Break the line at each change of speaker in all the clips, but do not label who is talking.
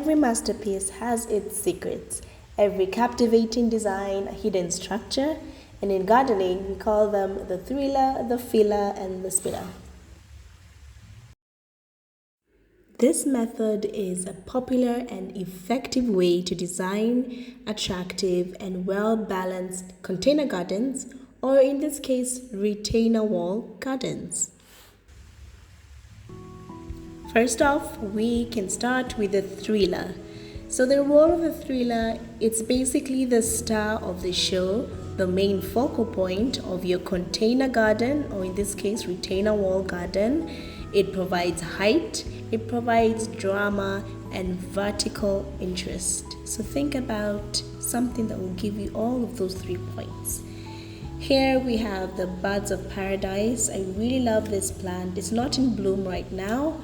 every masterpiece has its secrets, every captivating design, a hidden structure, and in gardening, we call them the thriller, the filler, and the spinner. This method is a popular and effective way to design attractive and well balanced container gardens, or in this case, retainer wall gardens. First off, we can start with the thriller. So the role of the thriller, it's basically the star of the show, the main focal point of your container garden, or in this case, retainer wall garden. It provides height, it provides drama and vertical interest. So think about something that will give you all of those 3 points. Here we have the buds of paradise. I really love this plant. It's not in bloom right now,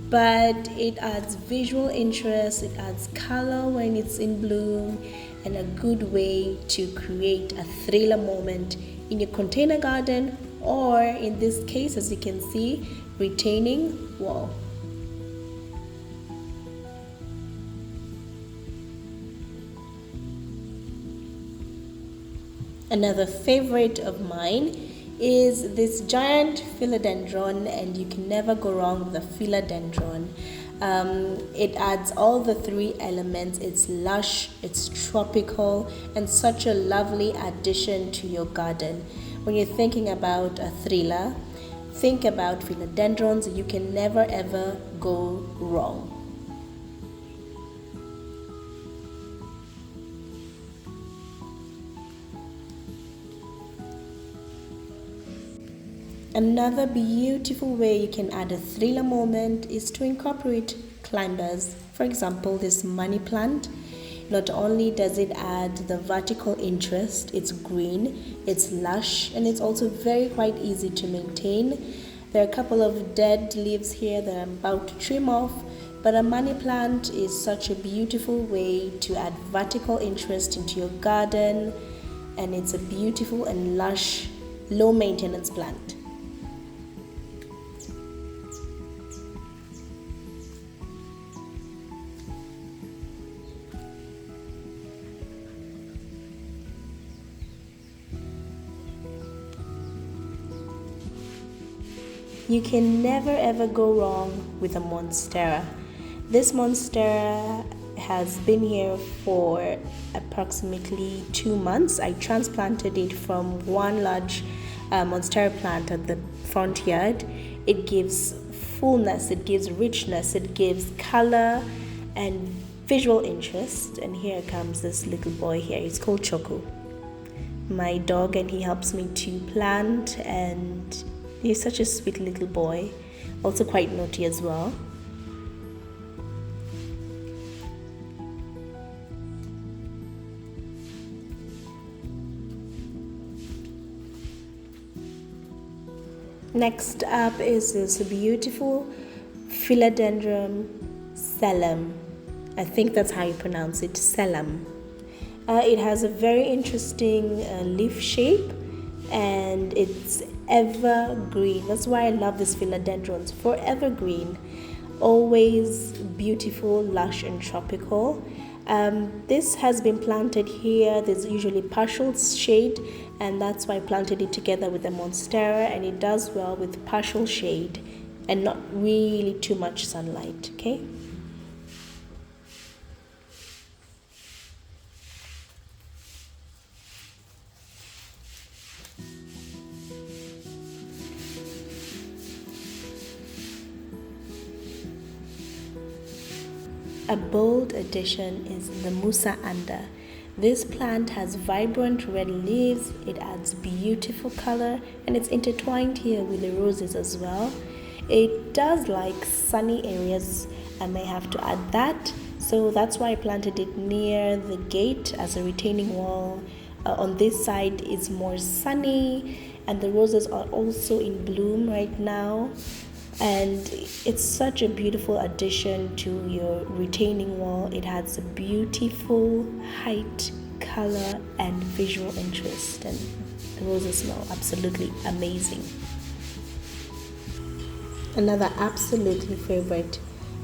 but it adds visual interest, it adds color when it's in bloom, and a good way to create a thriller moment in your container garden, or in this case, as you can see, retaining wall. Another favorite of mine is this giant philodendron, and you can never go wrong with a philodendron. It adds all the 3 elements. It's lush, it's tropical, and such a lovely addition to your garden. When you're thinking about a thriller, think about philodendrons. You can never ever go wrong. Another beautiful way you can add a thriller moment is to incorporate climbers. For example, this money plant. Not only does it add the vertical interest, it's green, it's lush, and it's also very quite easy to maintain. There are a couple of dead leaves here that I'm about to trim off, but a money plant is such a beautiful way to add vertical interest into your garden, and it's a beautiful and lush, low maintenance plant. You can never ever go wrong with a monstera. This monstera has been here for approximately 2 months. I transplanted it from one large monstera plant at the front yard. It gives fullness, it gives richness, it gives color and visual interest. And here comes this little boy here. It's called Choco, my dog, and he helps me to plant, and he's such a sweet little boy, also quite naughty as well. Next up is this beautiful Philodendron Selam. I think that's how you pronounce it, Selam. It has a very interesting leaf shape, and it's evergreen. That's why I love this philodendrons. Forever green, always beautiful, lush, and tropical. This has been planted here. There's usually partial shade, and that's why I planted it together with the monstera, and it does well with partial shade and not really too much sunlight. Okay. A bold addition is the Musa Anda. This plant has vibrant red leaves, it adds beautiful color, and it's intertwined here with the roses as well. It does like sunny areas, I may have to add that, so that's why I planted it near the gate as a retaining wall. On this side it's more sunny, and the roses are also in bloom right now. And it's such a beautiful addition to your retaining wall. It has a beautiful height, color, and visual interest, and the roses smell absolutely amazing. Another absolutely favorite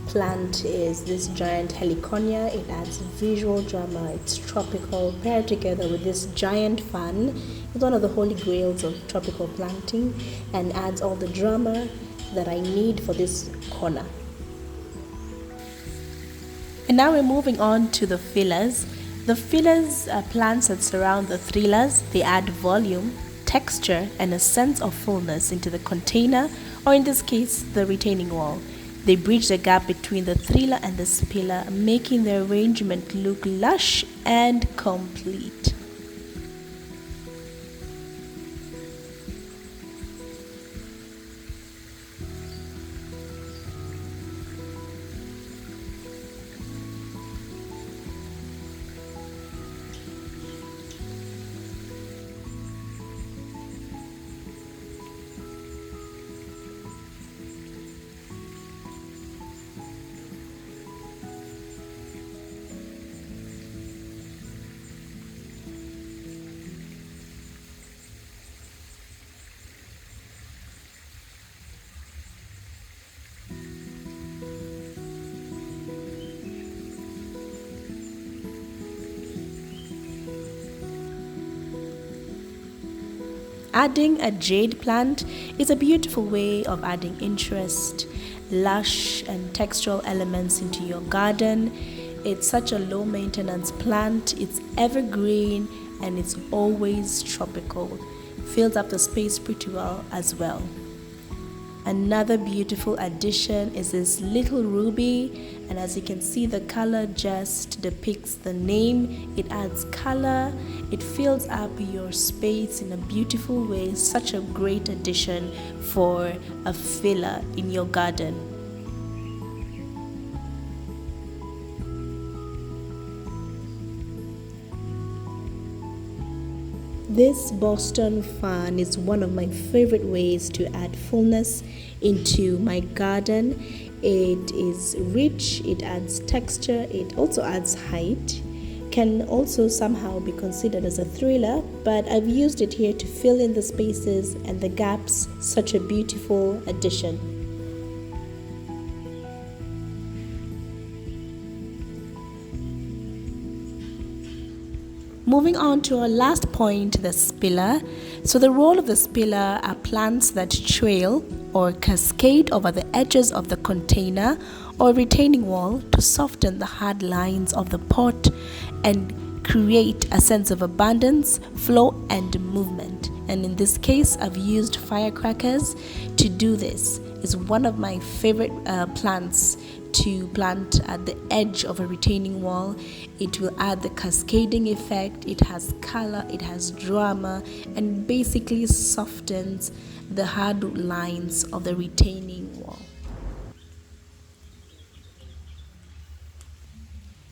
plant is this giant heliconia. It adds visual drama. It's tropical, paired together with this giant fan. It's one of the holy grails of tropical planting and adds all the drama that I need for this corner. And now we're moving on to the fillers. The fillers are plants that surround the thrillers. They add volume, texture, and a sense of fullness into the container, or in this case, the retaining wall. They bridge the gap between the thriller and the spiller, making the arrangement look lush and complete. Adding a jade plant is a beautiful way of adding interest, lush and textural elements into your garden. It's such a low maintenance plant, it's evergreen and it's always tropical. Fills up the space pretty well as well. Another beautiful addition is this little ruby, and as you can see, the color just depicts the name. It adds color, it fills up your space in a beautiful way. Such a great addition for a filler in your garden. This Boston fern is one of my favorite ways to add fullness into my garden. It is rich, it adds texture, it also adds height. Can also somehow be considered as a thriller, but I've used it here to fill in the spaces and the gaps. Such a beautiful addition. Moving on to our last point, the spiller. So the role of the spiller are plants that trail or cascade over the edges of the container or retaining wall to soften the hard lines of the pot and create a sense of abundance, flow, and movement. And in this case, I've used firecrackers to do this. It's one of my favorite plants to plant at the edge of a retaining wall. It will add the cascading effect, it has color, it has drama, and basically softens the hard lines of the retaining wall.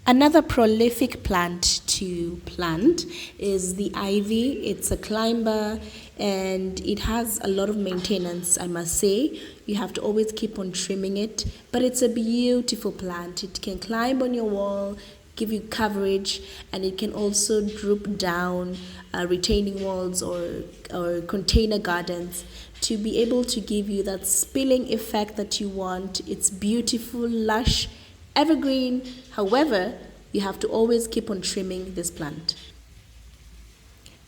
Another prolific plant to plant is the ivy. It's a climber and it has a lot of maintenance, I must say. You have to always keep on trimming it, but it's a beautiful plant. It can climb on your wall, give you coverage, and it can also droop down retaining walls or container gardens to be able to give you that spilling effect that you want. It's beautiful, lush, evergreen. However, you have to always keep on trimming this plant.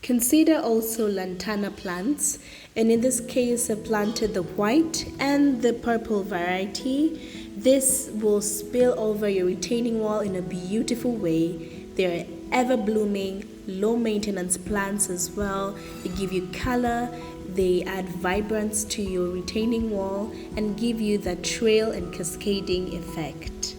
Consider also lantana plants, and in this case I've planted the white and the purple variety. This will spill over your retaining wall in a beautiful way. They're ever blooming, low maintenance plants as well. They give you color, they add vibrance to your retaining wall and give you that trail and cascading effect.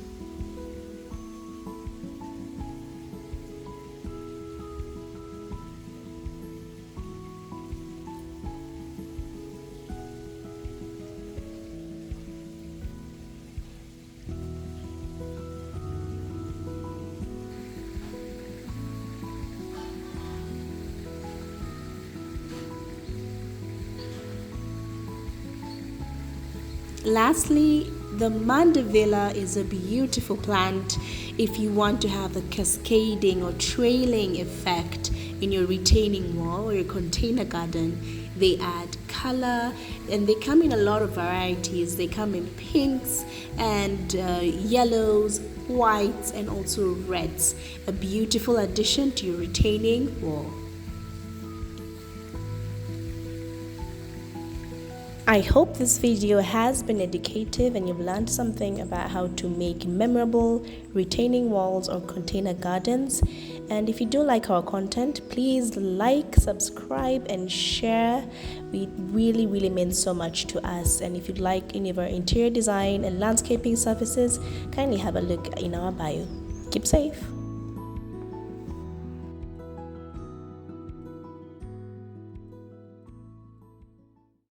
Lastly, the mandevilla is a beautiful plant if you want to have a cascading or trailing effect in your retaining wall or your container garden, they add color, and they come in a lot of varieties. They come in pinks and yellows, whites, and also reds. A beautiful addition to your retaining wall. I hope this video has been educative and you've learned something about how to make memorable retaining walls or container gardens. And if you do like our content, please like, subscribe, and share. It really means so much to us. And if you'd like any of our interior design and landscaping services, kindly have a look in our bio. Keep safe.